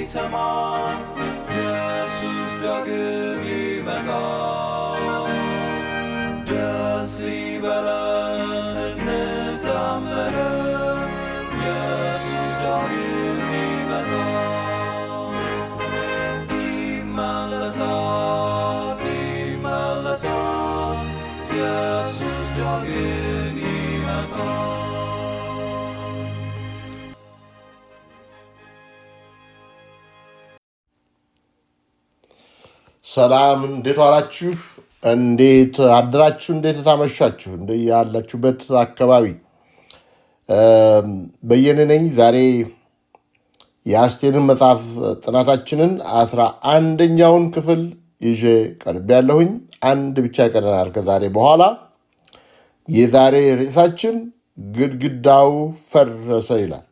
ሊሰማ ኢየሱስ ዳግም ይመጣል። ደስ ይበለን እንዘምር፣ ኢየሱስ ዳግም ይመጣል። ይመለሳል ይመለሳል፣ ኢየሱስ ዳግም ይመጣል። ሰላም፣ እንዴት ዋላችሁ? እንዴት አድራችሁ? እንዴት ታመሻችሁ? እንደያላችሁበት አካባቢ በየነ ነኝ። ዛሬ የአስቴርን መጽሐፍ ጥናታችንን 11ኛውን ክፍል ይዤ ቀርቤያለሁኝ። አንድ ብቻ ይቀረናል ከዛሬ በኋላ። የዛሬ ርዕሳችን ግድግዳው ፈረሰ ይላል።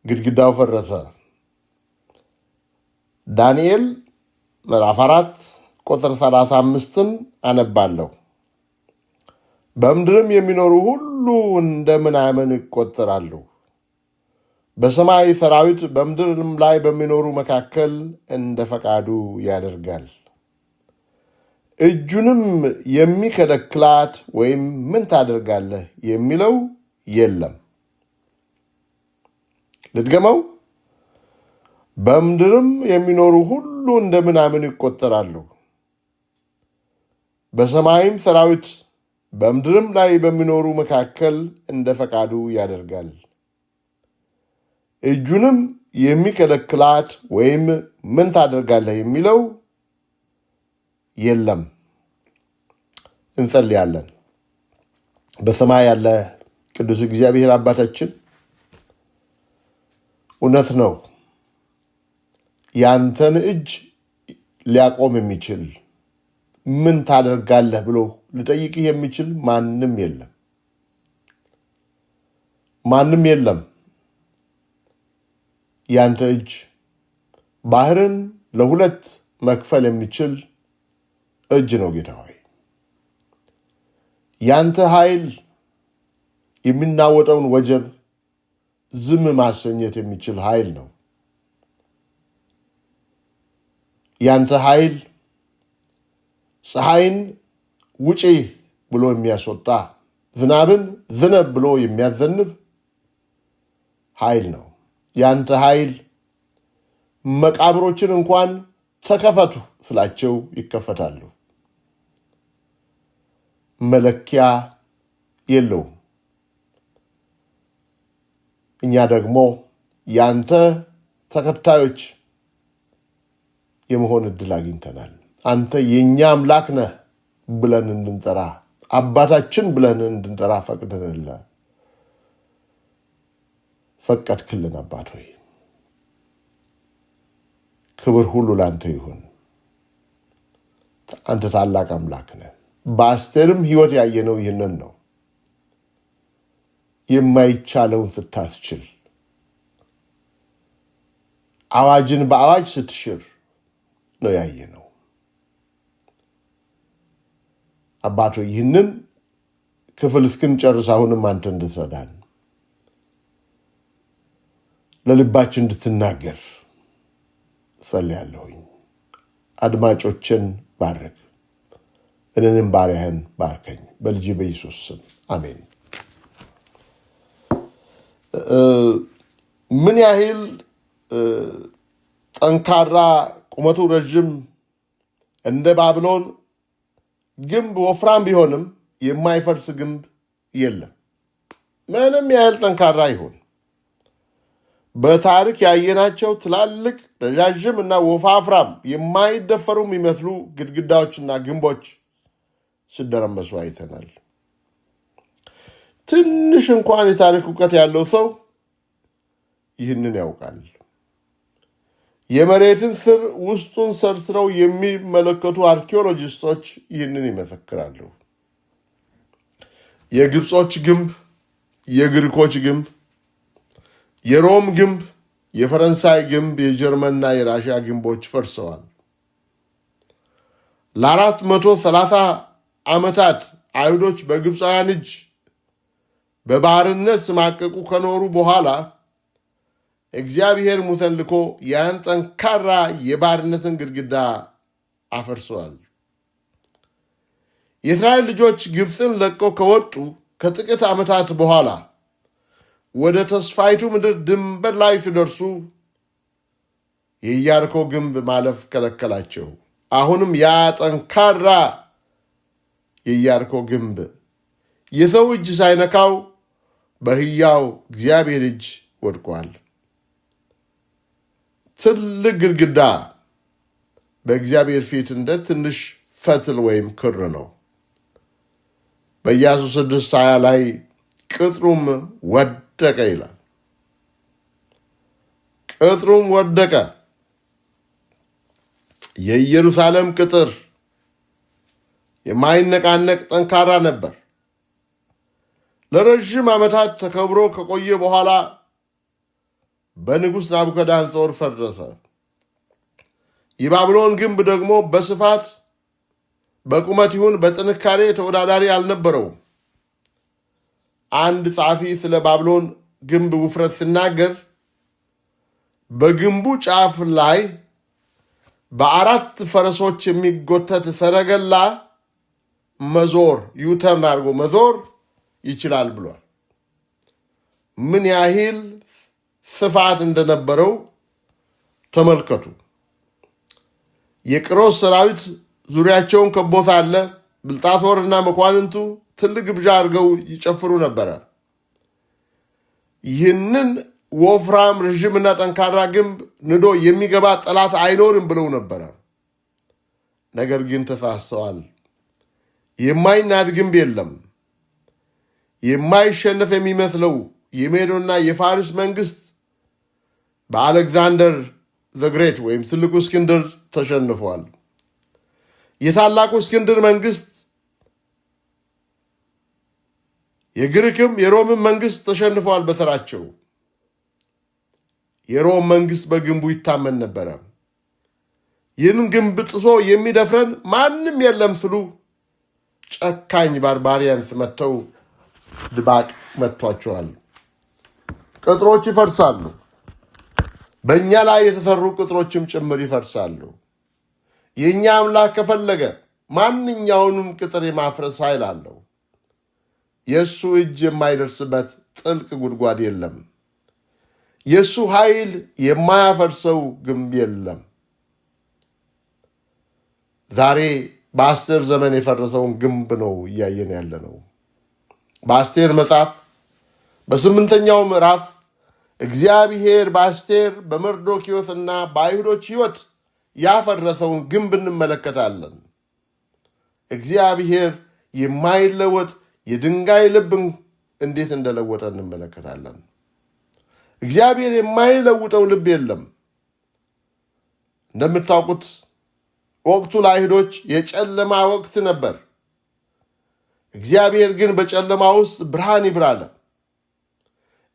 ግድግዳው ፈረሰ። ዳንኤል ምዕራፍ 4 ቁጥር 35ን አነባለሁ። በምድርም የሚኖሩ ሁሉ እንደ ምናምን ይቆጠራሉ። በሰማይ ሰራዊት በምድርም ላይ በሚኖሩ መካከል እንደ ፈቃዱ ያደርጋል። እጁንም የሚከለክላት ወይም ምን ታደርጋለህ የሚለው የለም። ልድገመው። በምድርም የሚኖሩ ሁሉ እንደ ምናምን ይቆጠራሉ። በሰማይም ሰራዊት በምድርም ላይ በሚኖሩ መካከል እንደ ፈቃዱ ያደርጋል። እጁንም የሚከለክላት ወይም ምን ታደርጋለህ የሚለው የለም። እንጸልያለን። በሰማይ ያለ ቅዱስ እግዚአብሔር አባታችን፣ እውነት ነው ያንተን እጅ ሊያቆም የሚችል ምን ታደርጋለህ ብሎ ሊጠይቅህ የሚችል ማንም የለም። ማንም የለም። ያንተ እጅ ባህርን ለሁለት መክፈል የሚችል እጅ ነው ጌታ ሆይ። ያንተ ኃይል የሚናወጠውን ወጀብ ዝም ማሰኘት የሚችል ኃይል ነው። ያንተ ኃይል ፀሐይን ውጪ ብሎ የሚያስወጣ፣ ዝናብን ዝነብ ብሎ የሚያዘንብ ኃይል ነው። ያንተ ኃይል መቃብሮችን እንኳን ተከፈቱ ስላቸው ይከፈታሉ። መለኪያ የለውም። እኛ ደግሞ ያንተ ተከታዮች የመሆን እድል አግኝተናል። አንተ የኛ አምላክ ነህ ብለን እንድንጠራ፣ አባታችን ብለን እንድንጠራ ፈቀድክልን። አባት ሆይ ክብር ሁሉ ላንተ ይሁን። አንተ ታላቅ አምላክ ነህ። በአስቴርም ሕይወት ያየነው ይህንን ነው። የማይቻለውን ስታስችል፣ አዋጅን በአዋጅ ስትሽር ነው ያየነው። አባቶ ይህንን ክፍል እስክንጨርስ አሁንም አንተ እንድትረዳን፣ ለልባችን እንድትናገር ጸልያለሁኝ። አድማጮችን ባርክ፣ እኔንም ባሪያህን ባርከኝ፣ በልጅ በኢየሱስ ስም አሜን። ምን ያህል ጠንካራ ቁመቱ ረዥም እንደ ባቢሎን ግንብ ወፍራም ቢሆንም የማይፈርስ ግንብ የለም። ምንም ያህል ጠንካራ ይሁን። በታሪክ ያየናቸው ትላልቅ ረዣዥም እና ወፋፍራም የማይደፈሩ የሚመስሉ ግድግዳዎችና ግንቦች ሲደረመሱ አይተናል። ትንሽ እንኳን የታሪክ እውቀት ያለው ሰው ይህንን ያውቃል። የመሬትን ስር ውስጡን ሰርስረው የሚመለከቱ አርኪኦሎጂስቶች ይህንን ይመሰክራሉ። የግብጾች ግንብ፣ የግሪኮች ግንብ፣ የሮም ግንብ፣ የፈረንሳይ ግንብ፣ የጀርመንና የራሽያ ግንቦች ፈርሰዋል። ለ430 ዓመታት አይሁዶች በግብፃውያን እጅ በባርነት ሲማቀቁ ከኖሩ በኋላ እግዚአብሔር ሙሴን ልኮ ያን ጠንካራ የባርነትን ግድግዳ አፈርሰዋል። የእስራኤል ልጆች ግብፅን ለቀው ከወጡ ከጥቂት ዓመታት በኋላ ወደ ተስፋይቱ ምድር ድንበር ላይ ሲደርሱ የኢያሪኮ ግንብ ማለፍ ከለከላቸው። አሁንም ያ ጠንካራ የኢያሪኮ ግንብ የሰው እጅ ሳይነካው በሕያው እግዚአብሔር እጅ ወድቋል። ትልቅ ግድግዳ በእግዚአብሔር ፊት እንደ ትንሽ ፈትል ወይም ክር ነው። በኢያሱ 6:20 ላይ ቅጥሩም ወደቀ ይላል። ቅጥሩም ወደቀ። የኢየሩሳሌም ቅጥር የማይነቃነቅ ጠንካራ ነበር። ለረዥም ዓመታት ተከብሮ ከቆየ በኋላ በንጉሥ ናቡከደነፆር ፈረሰ። የባቢሎን ግንብ ደግሞ በስፋት በቁመት ይሁን በጥንካሬ ተወዳዳሪ አልነበረውም። አንድ ጸሐፊ ስለ ባቢሎን ግንብ ውፍረት ሲናገር በግንቡ ጫፍ ላይ በ4 ፈረሶች የሚጎተት ሰረገላ መዞር ዩተርን አድርጎ መዞር ይችላል ብሏል። ምን ያህል ስፋት እንደነበረው ተመልከቱ። የቂሮስ ሰራዊት ዙሪያቸውን ከቦ ሳለ ብልጣሶርና መኳንንቱ ትልቅ ግብዣ አድርገው ይጨፍሩ ነበረ። ይህንን ወፍራም ረዥምና ጠንካራ ግንብ ንዶ የሚገባ ጠላት አይኖርም ብለው ነበረ። ነገር ግን ተሳስተዋል። የማይናድ ግንብ የለም። የማይሸነፍ የሚመስለው የሜዶና የፋርስ መንግስት በአሌክዛንደር ዘግሬት ወይም ትልቁ እስክንድር ተሸንፏል። የታላቁ እስክንድር መንግስት የግሪክም የሮምም መንግስት ተሸንፈዋል በተራቸው። የሮም መንግስት በግንቡ ይታመን ነበረ። ይህን ግንብ ጥሶ የሚደፍረን ማንም የለም ስሉ ጨካኝ ባርባሪያንስ መጥተው ድባቅ መጥቷቸዋል። ቅጥሮች ይፈርሳሉ። በእኛ ላይ የተሰሩ ቅጥሮችም ጭምር ይፈርሳሉ። የእኛ አምላክ ከፈለገ ማንኛውንም ቅጥር የማፍረስ ኃይል አለው። የእሱ እጅ የማይደርስበት ጥልቅ ጉድጓድ የለም። የእሱ ኃይል የማያፈርሰው ግንብ የለም። ዛሬ በአስቴር ዘመን የፈረሰውን ግንብ ነው እያየን ያለ ነው። በአስቴር መጽሐፍ በ8ኛው ምዕራፍ እግዚአብሔር በአስቴር በመርዶክዮስና በአይሁዶች ሕይወት ያፈረሰውን ግንብ እንመለከታለን። እግዚአብሔር የማይለወጥ የድንጋይ ልብን እንዴት እንደለወጠ እንመለከታለን። እግዚአብሔር የማይለውጠው ልብ የለም። እንደምታውቁት ወቅቱ ለአይሁዶች የጨለማ ወቅት ነበር። እግዚአብሔር ግን በጨለማ ውስጥ ብርሃን ይብራ አለ።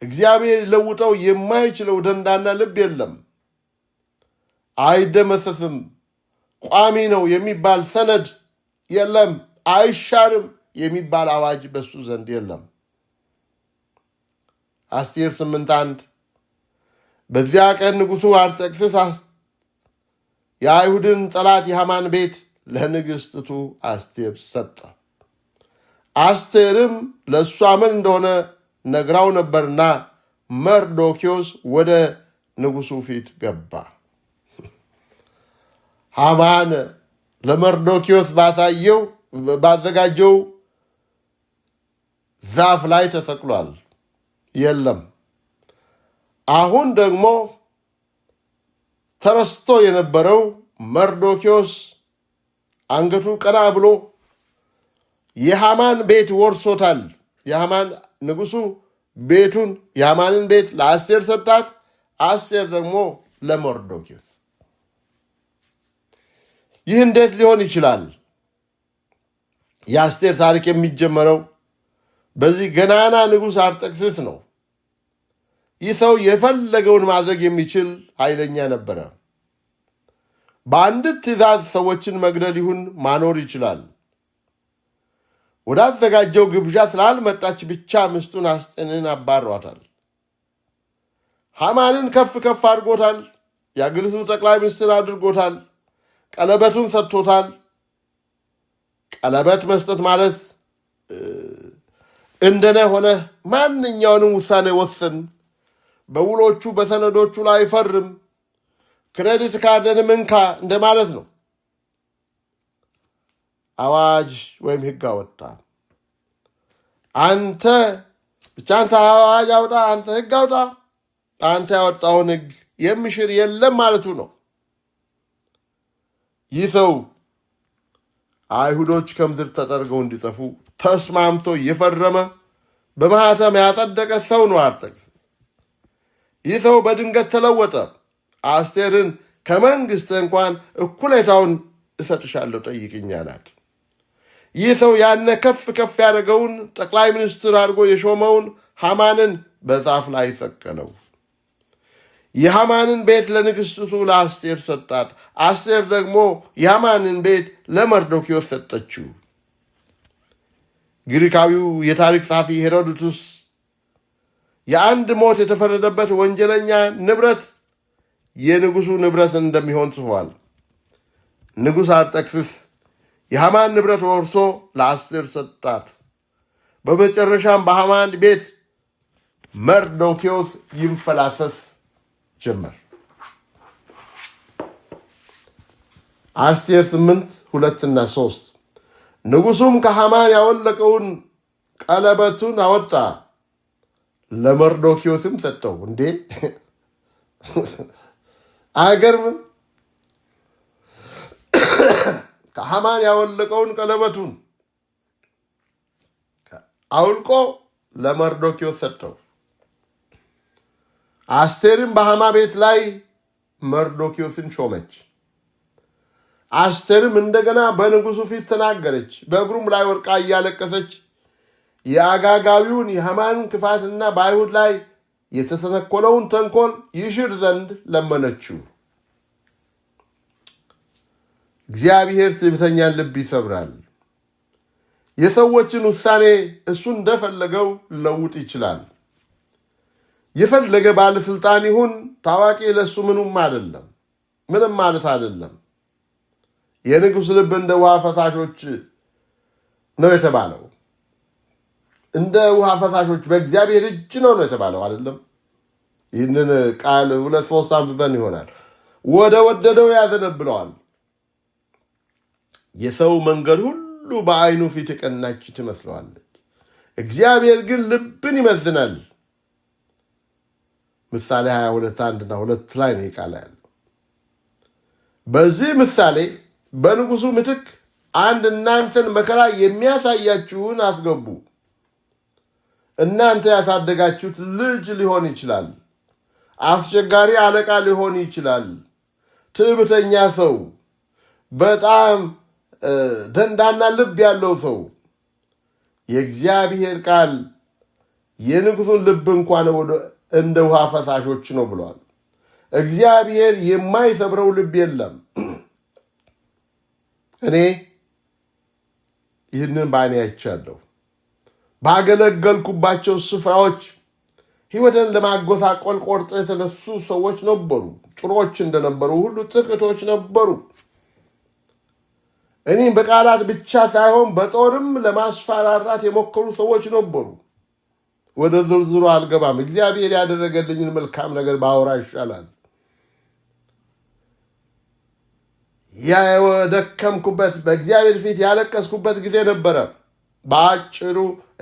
እግዚአብሔር ሊለውጠው የማይችለው ደንዳና ልብ የለም። አይደመሰስም፣ ቋሚ ነው የሚባል ሰነድ የለም፣ አይሻርም የሚባል አዋጅ በሱ ዘንድ የለም። አስቴር 8:1 በዚያ ቀን ንጉሡ አርጤክስስ የአይሁድን ጠላት የሐማን ቤት ለንግሥቲቱ አስቴር ሰጠ። አስቴርም ለእሷ ምን እንደሆነ ነግራው ነበርና መርዶክዮስ ወደ ንጉሡ ፊት ገባ። ሐማን ለመርዶክዮስ ባዘጋጀው ዛፍ ላይ ተሰቅሏል። የለም። አሁን ደግሞ ተረስቶ የነበረው መርዶክዮስ አንገቱ ቀና ብሎ የሐማን ቤት ወርሶታል። የሐማን ንጉሡ ቤቱን የሐማንን ቤት ለአስቴር ሰጣት። አስቴር ደግሞ ለመርዶክዮስ። ይህ እንዴት ሊሆን ይችላል? የአስቴር ታሪክ የሚጀመረው በዚህ ገናና ንጉሥ አርጤክስስ ነው። ይህ ሰው የፈለገውን ማድረግ የሚችል ኃይለኛ ነበረ። በአንዲት ትእዛዝ ሰዎችን መግደል ይሁን ማኖር ይችላል። ወዳዘጋጀው ግብዣ ስላልመጣች ብቻ ሚስቱን አስጤንን አባሯታል። ሐማንን ከፍ ከፍ አድርጎታል። የአገሪቱ ጠቅላይ ሚኒስትር አድርጎታል። ቀለበቱን ሰጥቶታል። ቀለበት መስጠት ማለት እንደነ ሆነ ማንኛውንም ውሳኔ ወስን፣ በውሎቹ በሰነዶቹ ላይ ፈርም፣ ክሬዲት ካርድንም እንካ እንደማለት ነው። አዋጅ ወይም ሕግ አወጣ። አንተ ብቻ አንተ አዋጅ አውጣ፣ አንተ ሕግ አውጣ፣ አንተ ያወጣውን ሕግ የሚሽር የለም ማለቱ ነው። ይህ ሰው አይሁዶች ከምድር ተጠርገው እንዲጠፉ ተስማምቶ የፈረመ በማኅተም ያጸደቀ ሰው ነው አርጤክስስ። ይህ ሰው በድንገት ተለወጠ። አስቴርን ከመንግሥት እንኳን እኩሌታውን እሰጥሻለሁ ጠይቅኝ አላት። ይህ ሰው ያነ ከፍ ከፍ ያደረገውን ጠቅላይ ሚኒስትር አድርጎ የሾመውን ሐማንን በዛፍ ላይ ሰቀለው። የሐማንን ቤት ለንግሥቲቱ ለአስቴር ሰጣት። አስቴር ደግሞ የሐማንን ቤት ለመርዶክዮስ ሰጠችው። ግሪካዊው የታሪክ ጸሐፊ ሄሮዶቱስ የአንድ ሞት የተፈረደበት ወንጀለኛ ንብረት የንጉሡ ንብረት እንደሚሆን ጽፏል። ንጉሥ አርጤክስስ የሐማን ንብረት ወርሶ ለአስቴር ሰጣት። በመጨረሻም በሐማን ቤት መርዶክዮስ ይንፈላሰስ ጀመር። አስቴር 8:2-3 ንጉሡም ከሐማን ያወለቀውን ቀለበቱን አወጣ፣ ለመርዶክዮስም ሰጠው። እንዴ አይገርምም? ከሐማን ያወለቀውን ቀለበቱን አውልቆ ለመርዶክዮስ ሰጠው። አስቴርም በሐማ ቤት ላይ መርዶክዮስን ሾመች። አስቴርም እንደገና በንጉሡ ፊት ተናገረች። በእግሩም ላይ ወድቃ እያለቀሰች የአጋጋቢውን የሐማንን ክፋትና በአይሁድ ላይ የተሰነኮለውን ተንኮል ይሽር ዘንድ ለመነችው። እግዚአብሔር ትዕቢተኛን ልብ ይሰብራል። የሰዎችን ውሳኔ እሱ እንደፈለገው ለውጥ ይችላል። የፈለገ ባለስልጣን ይሁን ታዋቂ ለሱ ምንም አይደለም፣ ምንም ማለት አይደለም። የንጉሥ ልብ እንደ ውሃ ፈሳሾች ነው የተባለው። እንደ ውሃ ፈሳሾች በእግዚአብሔር እጅ ነው የተባለው አይደለም። ይህንን ቃል 2-3 አንብበን ይሆናል። ወደ ወደደው ያዘነብለዋል። የሰው መንገድ ሁሉ በዓይኑ ፊት የቀናች ትመስለዋለች፣ እግዚአብሔር ግን ልብን ይመዝናል። ምሳሌ 22:1-2 ላይ ነው ቃል ያለው። በዚህ ምሳሌ በንጉሡ ምትክ አንድ እናንተን መከራ የሚያሳያችሁን አስገቡ። እናንተ ያሳደጋችሁት ልጅ ሊሆን ይችላል፣ አስቸጋሪ አለቃ ሊሆን ይችላል፣ ትዕቢተኛ ሰው፣ በጣም ደንዳና ልብ ያለው ሰው። የእግዚአብሔር ቃል የንጉሡን ልብ እንኳን እንደ ውሃ ፈሳሾች ነው ብሏል። እግዚአብሔር የማይሰብረው ልብ የለም። እኔ ይህንን በዓይኔ አይቻለሁ። ባገለገልኩባቸው ስፍራዎች ሕይወትን ለማጎሳቆል ቆርጠው የተነሱ ሰዎች ነበሩ። ጥሩዎች እንደነበሩ ሁሉ ጥቂቶች ነበሩ። እኔም በቃላት ብቻ ሳይሆን በጦርም ለማስፈራራት የሞከሩ ሰዎች ነበሩ። ወደ ዝርዝሩ አልገባም። እግዚአብሔር ያደረገልኝን መልካም ነገር ባወራ ይሻላል። የደከምኩበት በእግዚአብሔር ፊት ያለቀስኩበት ጊዜ ነበረ። በአጭሩ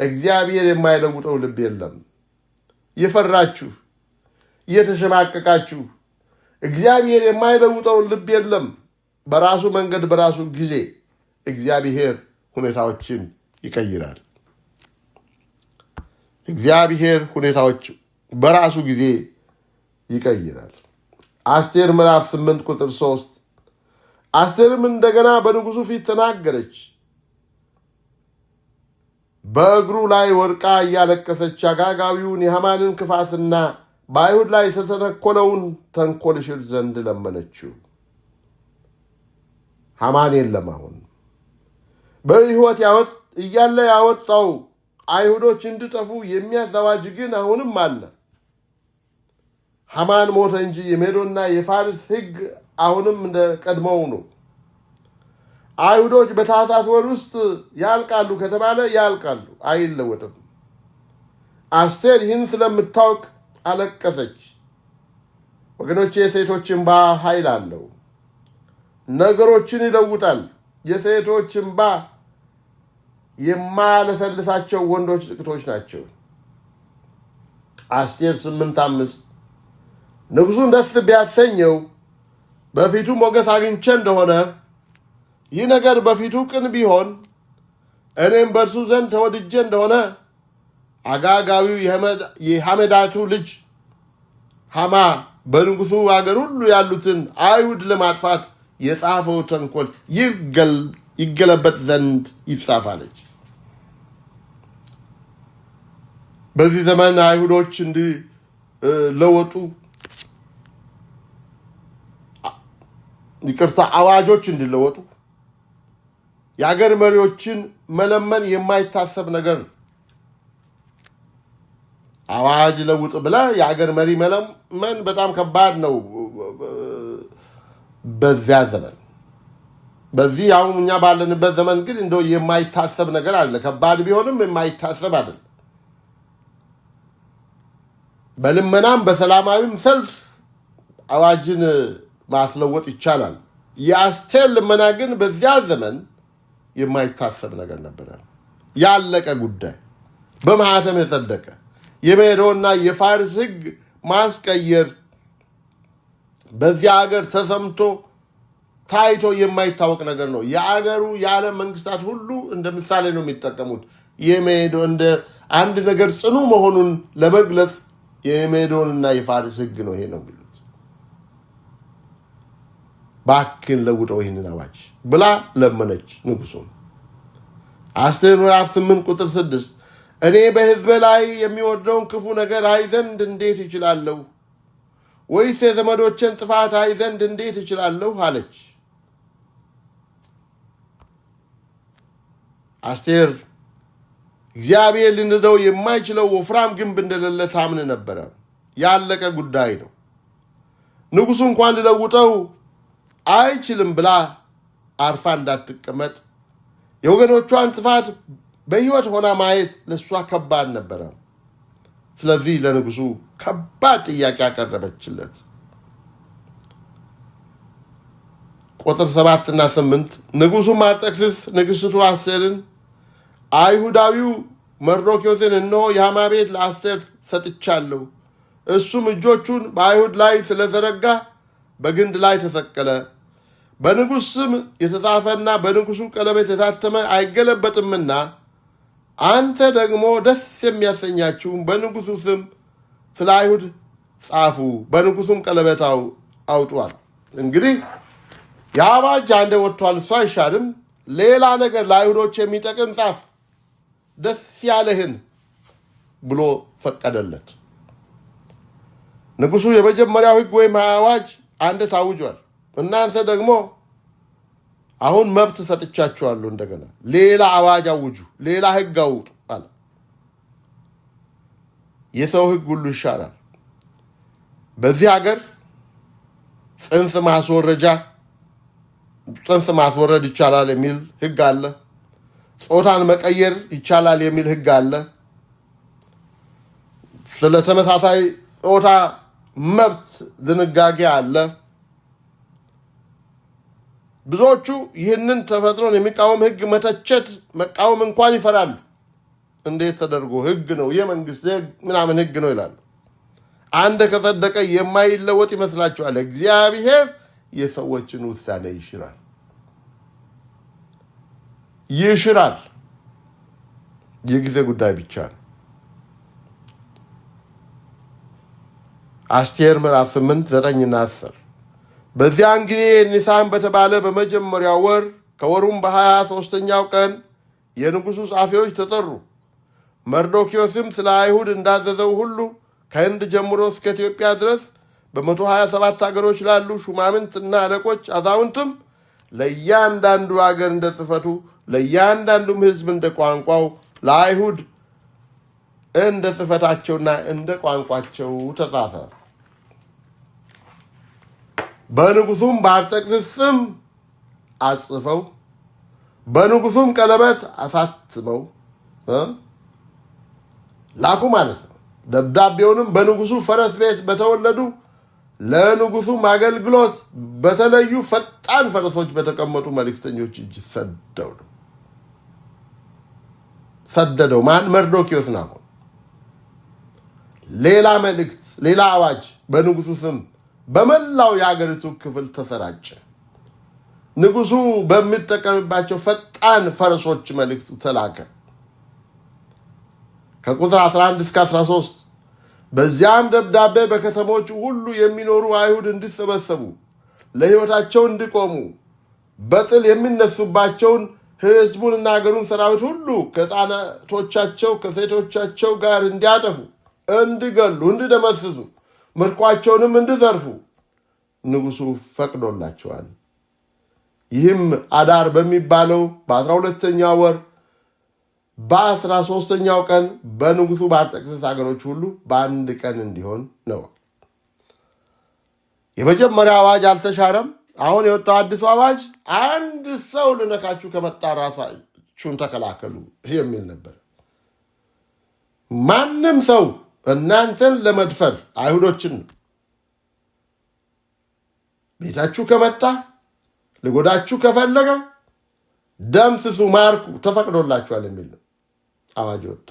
እግዚአብሔር የማይለውጠው ልብ የለም። የፈራችሁ እየተሸማቀቃችሁ እግዚአብሔር የማይለውጠው ልብ የለም። በራሱ መንገድ በራሱ ጊዜ እግዚአብሔር ሁኔታዎችን ይቀይራል። እግዚአብሔር ሁኔታዎች በራሱ ጊዜ ይቀይራል። አስቴር ምዕራፍ 8:3 አስቴርም እንደገና በንጉሡ ፊት ተናገረች። በእግሩ ላይ ወድቃ እያለቀሰች አጋጋቢውን የሐማንን ክፋትና በአይሁድ ላይ የተሰነኮለውን ተንኮል ይሽር ዘንድ ለመነችው። ሐማን የለም። አሁን በሕይወት እያለ ያወጣው አይሁዶች እንዲጠፉ የሚያዝ አዋጅ ግን አሁንም አለ። ሐማን ሞተ እንጂ የሜዶና የፋርስ ሕግ አሁንም እንደ ቀድሞው ነው። አይሁዶች በታኅሳስ ወር ውስጥ ያልቃሉ ከተባለ ያልቃሉ፣ አይለወጥም። አስቴር ይህን ስለምታውቅ አለቀሰች። ወገኖቼ የሴቶች እንባ ኃይል አለው፣ ነገሮችን ይለውጣል። የሴቶች እንባ የማያለሰልሳቸው ወንዶች ጥቂቶች ናቸው። አስቴር 8:5 ንጉሡን ደስ ቢያሰኘው በፊቱ ሞገስ አግኝቼ እንደሆነ ይህ ነገር በፊቱ ቅን ቢሆን እኔም በእርሱ ዘንድ ተወድጄ እንደሆነ አጋጋዊው የሐመዳቱ ልጅ ሐማ በንጉሡ አገር ሁሉ ያሉትን አይሁድ ለማጥፋት የጻፈው ተንኮል ይገለበጥ ዘንድ ይጻፋለች። በዚህ ዘመን አይሁዶች እንዲለወጡ አዋጆች እንዲለወጡ የአገር መሪዎችን መለመን የማይታሰብ ነገር ነው። አዋጅ ለውጥ ብለ የአገር መሪ መለመን በጣም ከባድ ነው በዚያ ዘመን። በዚህ አሁን እኛ ባለንበት ዘመን ግን እንደው የማይታሰብ ነገር አለ። ከባድ ቢሆንም የማይታሰብ አይደለም። በልመናም በሰላማዊም ሰልፍ አዋጅን ማስለወጥ ይቻላል። የአስቴር ልመና ግን በዚያ ዘመን የማይታሰብ ነገር ነበረ። ያለቀ ጉዳይ፣ በማኅተም የጸደቀ የሜዶና የፋርስ ሕግ ማስቀየር በዚያ ሀገር ተሰምቶ ታይቶ የማይታወቅ ነገር ነው። የአገሩ የዓለም መንግስታት ሁሉ እንደ ምሳሌ ነው የሚጠቀሙት። የሜዶ እንደ አንድ ነገር ጽኑ መሆኑን ለመግለጽ የሜዶንና የፋርስ ሕግ ነው ይሄ ነው የሚሉት። ባክን ለውጠው ይህንን አዋጅ ብላ ለመነች ንጉሡን። አስቴር ምዕራፍ 8:6 እኔ በሕዝቤ ላይ የሚወርደውን ክፉ ነገር አይ ዘንድ እንዴት እችላለሁ? ወይስ የዘመዶችን ጥፋት አይ ዘንድ እንዴት እችላለሁ? አለች። አስቴር እግዚአብሔር ሊንደው የማይችለው ወፍራም ግንብ እንደሌለ ታምን ነበረ። ያለቀ ጉዳይ ነው። ንጉሡ እንኳን ሊለውጠው አይችልም ብላ አርፋ እንዳትቀመጥ የወገኖቿን ጥፋት በሕይወት ሆና ማየት ለእሷ ከባድ ነበረ። ስለዚህ ለንጉሡ ከባድ ጥያቄ ያቀረበችለት። ቁጥር 7 እና 8 ንጉሡም አርጤክስስ ንግሥቱ አስቴርን አይሁዳዊው መርዶክዮስን እነሆ የሐማ ቤት ለአስቴር ሰጥቻለሁ፣ እሱም እጆቹን በአይሁድ ላይ ስለዘረጋ በግንድ ላይ ተሰቀለ። በንጉሥ ስም የተጻፈና በንጉሡ ቀለበት የታተመ አይገለበጥምና አንተ ደግሞ ደስ የሚያሰኛችሁም በንጉሡ ስም ስለ አይሁድ ጻፉ፣ በንጉሡም ቀለበት አውጧል። እንግዲህ የአዋጅ አንዴ ወጥቷል፣ እሱ አይሻልም። ሌላ ነገር ለአይሁዶች የሚጠቅም ጻፍ፣ ደስ ያለህን ብሎ ፈቀደለት። ንጉሡ የመጀመሪያው ሕግ ወይም አዋጅ አንድ ታውጇል። እናንተ ደግሞ አሁን መብት ሰጥቻችኋለሁ፣ እንደገና ሌላ አዋጅ አውጁ፣ ሌላ ሕግ አውጡ አለ። የሰው ሕግ ሁሉ ይሻላል። በዚህ ሀገር ጽንስ ማስወረድ ይቻላል የሚል ሕግ አለ። ጾታን መቀየር ይቻላል የሚል ሕግ አለ። ስለ ተመሳሳይ ጾታ መብት ድንጋጌ አለ። ብዙዎቹ ይህንን ተፈጥሮን የሚቃወም ሕግ መቃወም እንኳን ይፈራሉ። እንዴት ተደርጎ ሕግ ነው የመንግስት ሕግ ምናምን ሕግ ነው ይላሉ። አንድ ከጸደቀ የማይለወጥ ይመስላችኋል? እግዚአብሔር የሰዎችን ውሳኔ ይሽራል። የጊዜ ጉዳይ ብቻ ነው። አስቴር ምዕራፍ 8 9 እና 10 በዚያን ጊዜ ኒሳን በተባለ በመጀመሪያው ወር ከወሩም በ23ኛው ቀን የንጉሡ ጻፊዎች ተጠሩ። መርዶክዮስም ስለ አይሁድ እንዳዘዘው ሁሉ ከህንድ ጀምሮ እስከ ኢትዮጵያ ድረስ በ127 ሀገሮች ላሉ ሹማምንትና አለቆች አዛውንትም ለእያንዳንዱ አገር እንደ ጽሕፈቱ ለእያንዳንዱም ሕዝብ እንደ ቋንቋው ለአይሁድ እንደ ጽሕፈታቸውና እንደ ቋንቋቸው ተጻፈ። በንጉሱም በአርጤክስስ ስም አጽፈው በንጉሱም ቀለበት አሳትመው ላኩ ማለት ነው። ደብዳቤውንም በንጉሱ ፈረስ ቤት በተወለዱ ለንጉሱም አገልግሎት በተለዩ ፈጣን ፈረሶች በተቀመጡ መልእክተኞች እጅ ሰደደው። ማን? መርዶክዮስ ነው። ሌላ መልእክት፣ ሌላ አዋጅ በንጉሱ ስም በመላው የአገሪቱ ክፍል ተሰራጨ። ንጉሱ በሚጠቀምባቸው ፈጣን ፈረሶች መልእክቱ ተላከ። ከቁጥር 11 እስከ 13 በዚያም ደብዳቤ በከተሞች ሁሉ የሚኖሩ አይሁድ እንዲሰበሰቡ፣ ለሕይወታቸው እንዲቆሙ፣ በጥል የሚነሱባቸውን ሕዝቡንና አገሩን ሰራዊት ሁሉ ከሕፃናቶቻቸው ከሴቶቻቸው ጋር እንዲያጠፉ፣ እንዲገሉ፣ እንዲደመስሱ፣ ምርኳቸውንም እንዲዘርፉ ንጉሱ ፈቅዶላቸዋል። ይህም አዳር በሚባለው በ12ኛው ወር በ13ኛው ቀን በንጉሱ በአርጤክስስ ሀገሮች ሁሉ በአንድ ቀን እንዲሆን ነው። የመጀመሪያው አዋጅ አልተሻረም። አሁን የወጣው አዲሱ አዋጅ አንድ ሰው ልነካችሁ ከመጣ ራሳችሁን ተከላከሉ የሚል ነበር። ማንም ሰው እናንተን ለመድፈር አይሁዶችን ቤታችሁ ከመጣ ልጎዳችሁ ከፈለገ ደምስሱ፣ ማርኩ፣ ተፈቅዶላችኋል የሚል ነው አዋጅ ወጣ።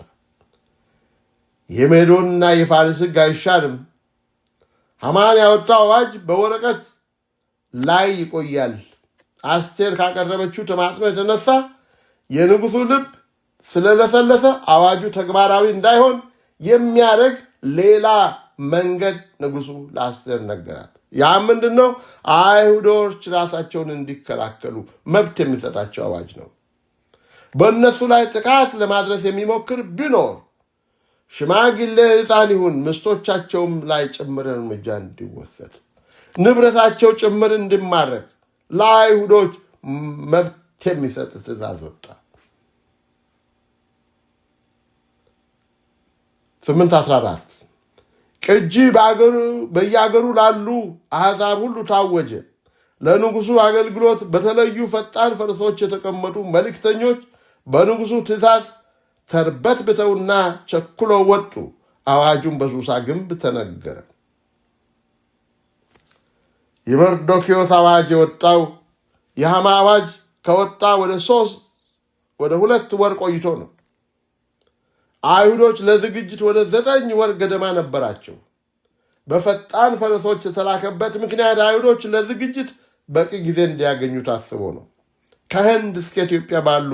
የሜዶንና የፋርስ ሕግ አይሻርም። ሐማን ያወጣው አዋጅ በወረቀት ላይ ይቆያል። አስቴር ካቀረበችው ተማጽኖ የተነሳ የንጉሱ ልብ ስለለሰለሰ አዋጁ ተግባራዊ እንዳይሆን የሚያደርግ ሌላ መንገድ ንጉሱ ለአስቴር ነገራት። ያ ምንድን ነው? አይሁዶች ራሳቸውን እንዲከላከሉ መብት የሚሰጣቸው አዋጅ ነው። በእነሱ ላይ ጥቃት ለማድረስ የሚሞክር ቢኖር ሽማግሌ ሕፃን ይሁን ምስቶቻቸውም ላይ ጭምር እርምጃ እንዲወሰድ፣ ንብረታቸው ጭምር እንዲማረክ ለአይሁዶች መብት የሚሰጥ ትእዛዝ ወጣ። 8:14 ቅጂ በየአገሩ ላሉ አሕዛብ ሁሉ ታወጀ። ለንጉሱ አገልግሎት በተለዩ ፈጣን ፈረሶች የተቀመጡ መልእክተኞች በንጉሱ ትእዛዝ ተርበትብተውና ቸኩለው ወጡ። አዋጁን በሱሳ ግንብ ተነገረ። የመርዶክዮስ አዋጅ የወጣው የሐማ አዋጅ ከወጣ ወደ 2 ወር ቆይቶ ነው። አይሁዶች ለዝግጅት ወደ 9 ወር ገደማ ነበራቸው። በፈጣን ፈረሶች የተላከበት ምክንያት አይሁዶች ለዝግጅት በቂ ጊዜ እንዲያገኙ ታስቦ ነው። ከህንድ እስከ ኢትዮጵያ ባሉ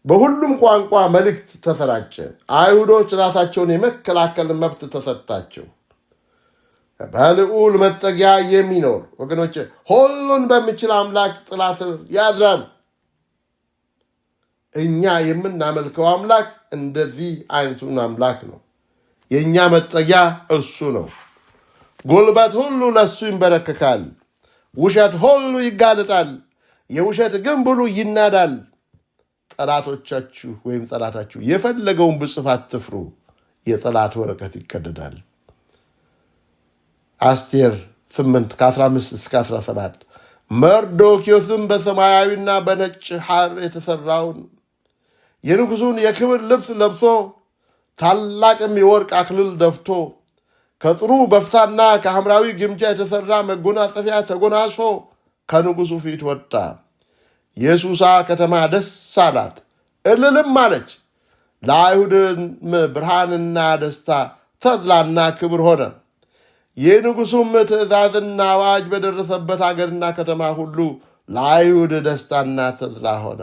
በሁሉም ቋንቋ መልእክት ተሰራጨ። አይሁዶች ራሳቸውን የመከላከል መብት ተሰጣቸው። በልዑል መጠጊያ የሚኖር ወገኖች ሁሉን በሚችል አምላክ ጥላ ስር ያድራል። እኛ የምናመልከው አምላክ እንደዚህ አይነቱን አምላክ ነው። የእኛ መጠጊያ እሱ ነው። ጉልበት ሁሉ ለእሱ ይንበረከካል። ውሸት ሁሉ ይጋለጣል። የውሸት ግንብ ሁሉ ይናዳል። ጠላቶቻችሁ ወይም ጠላታችሁ የፈለገውን ብጽፍ አትፍሩ፣ የጠላት ወረቀት ይቀደዳል። አስቴር 8:15 እስከ 17 መርዶክዮስም በሰማያዊና በነጭ ሐር የተሰራውን የንጉሱን የክብር ልብስ ለብሶ ታላቅም የወርቅ አክሊል ደፍቶ ከጥሩ በፍታና ከሐምራዊ ግምጃ የተሰራ መጎናጸፊያ ተጎናጽፎ ከንጉሱ ፊት ወጣ። የሱሳ ከተማ ደስ አላት፣ እልልም አለች። ለአይሁድም ብርሃንና ደስታ ተድላና ክብር ሆነ። የንጉሱም ትእዛዝና አዋጅ በደረሰበት አገርና ከተማ ሁሉ ለአይሁድ ደስታና ተድላ ሆነ።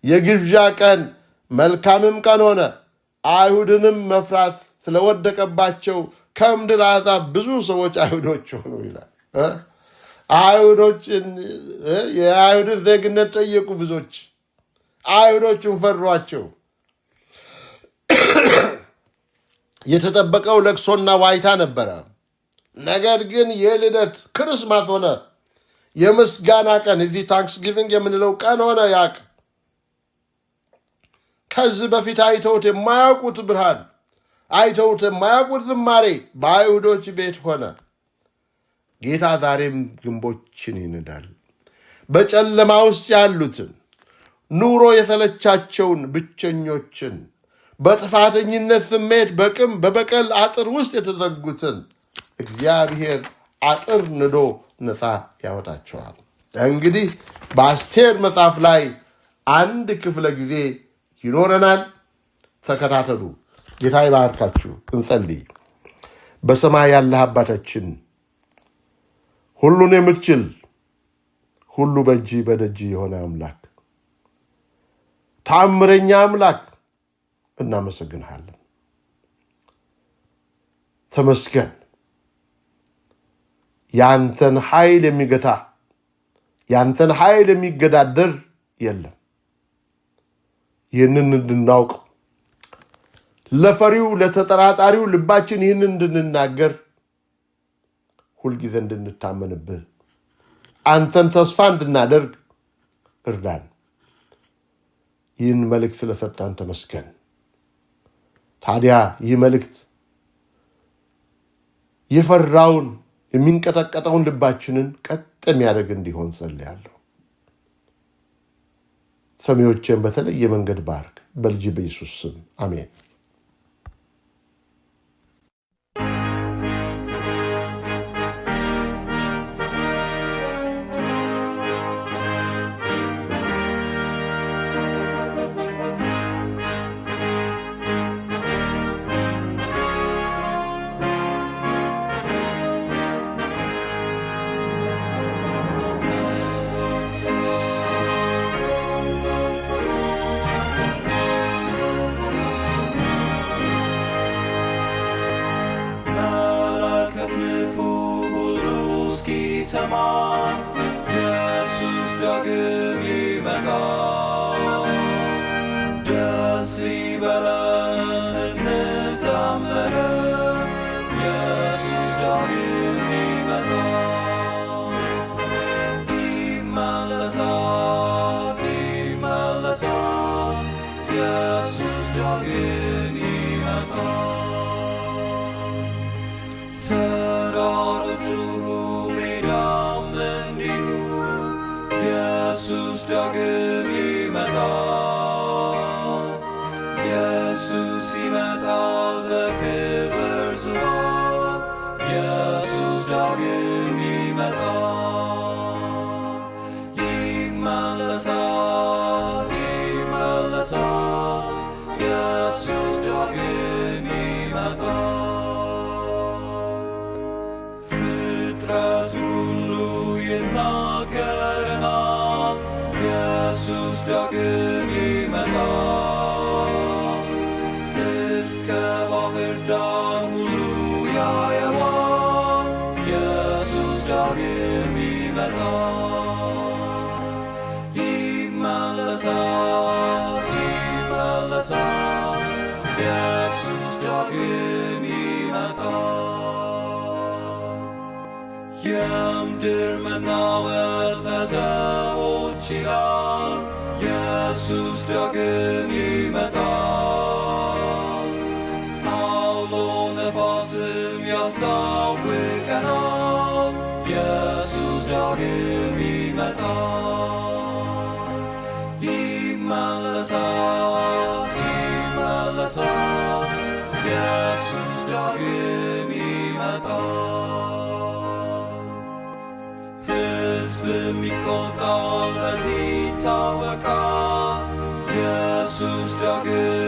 የግብዣ ቀን መልካምም ቀን ሆነ። አይሁድንም መፍራት ስለወደቀባቸው ከምድር አሕዛብ ብዙ ሰዎች አይሁዶች ሆኑ ይላል። አይሁዶችን የአይሁድን ዜግነት ጠየቁ። ብዙዎች አይሁዶቹን ፈሯቸው። የተጠበቀው ለቅሶና ዋይታ ነበረ። ነገር ግን የልደት ክርስማስ ሆነ። የምስጋና ቀን፣ እዚህ ታንክስጊቪንግ የምንለው ቀን ሆነ። ያቅ ከዚህ በፊት አይተውት የማያውቁት ብርሃን፣ አይተውት የማያውቁት ዝማሬ በአይሁዶች ቤት ሆነ። ጌታ ዛሬም ግንቦችን ይንዳል። በጨለማ ውስጥ ያሉትን ኑሮ የተለቻቸውን ብቸኞችን በጥፋተኝነት ስሜት በበቀል አጥር ውስጥ የተዘጉትን እግዚአብሔር አጥር ንዶ ነፃ ያወጣቸዋል። እንግዲህ በአስቴር መጽሐፍ ላይ አንድ ክፍለ ጊዜ ይኖረናል። ተከታተሉ። ጌታ ይባርካችሁ። እንጸልይ። በሰማይ ያለህ አባታችን፣ ሁሉን የምትችል ሁሉ በእጅ በደጅ የሆነ አምላክ፣ ተአምረኛ አምላክ እናመሰግንሃለን። ተመስገን። ያንተን ኃይል የሚገታ ያንተን ኃይል የሚገዳደር የለም። ይህንን እንድናውቅ ለፈሪው ለተጠራጣሪው ልባችን ይህንን እንድንናገር ሁልጊዜ እንድንታመንብህ አንተን ተስፋ እንድናደርግ እርዳን። ይህን መልእክት ስለሰጠን ተመስገን። ታዲያ ይህ መልእክት የፈራውን የሚንቀጠቀጠውን ልባችንን ቀጥ የሚያደርግ እንዲሆን ጸልያለሁ። ሰሚዎችን በተለየ መንገድ ባርክ። በልጅ በኢየሱስ ስም አሜን። ሰማ ኢየሱስ ዳግም ይመጣል። ደስ ይበለን እንዘምር፣ ኢየሱስ ዳግም ይመጣል። ይመለሳል ይመለሳል፣ ኢየሱስ ዳግም ይመጣል። ተራሮቹ ኢየሱስ ዳግም ይመጣል። ኢየሱስ ይመጣል በክብር ዙፋን። ኢየሱስ ዳግም ይመጣል። ይመለሳል ይመለሳል፣ ኢየሱስ ዳግም ይመጣል። ፍጥረቱ ሁሉ ይናገረናል፣ ኢየሱስ ዳግም ይመጣል። እስከ ባህር ዳር ሁሉ ያየዋል፣ ኢየሱስ ዳግም ይመጣል። ይመለሳል ይመለሳል፣ ኢየሱስ ዳግም ይመጣል። የምድር መናወጥ ለሰዎች ይላል፣ ኢየሱስ ዳግም ይመጣል። አውሎ ነፋስም ያስታውቀናል፣ ኢየሱስ ዳግም ይመጣል። ይመለሳል ይመለሳል፣ ኢየሱስ ዳግም ይመጣል። ሕዝብም ይቆጣል፣ በዚህ ይታወቃል፣ ኢየሱስ ዳግም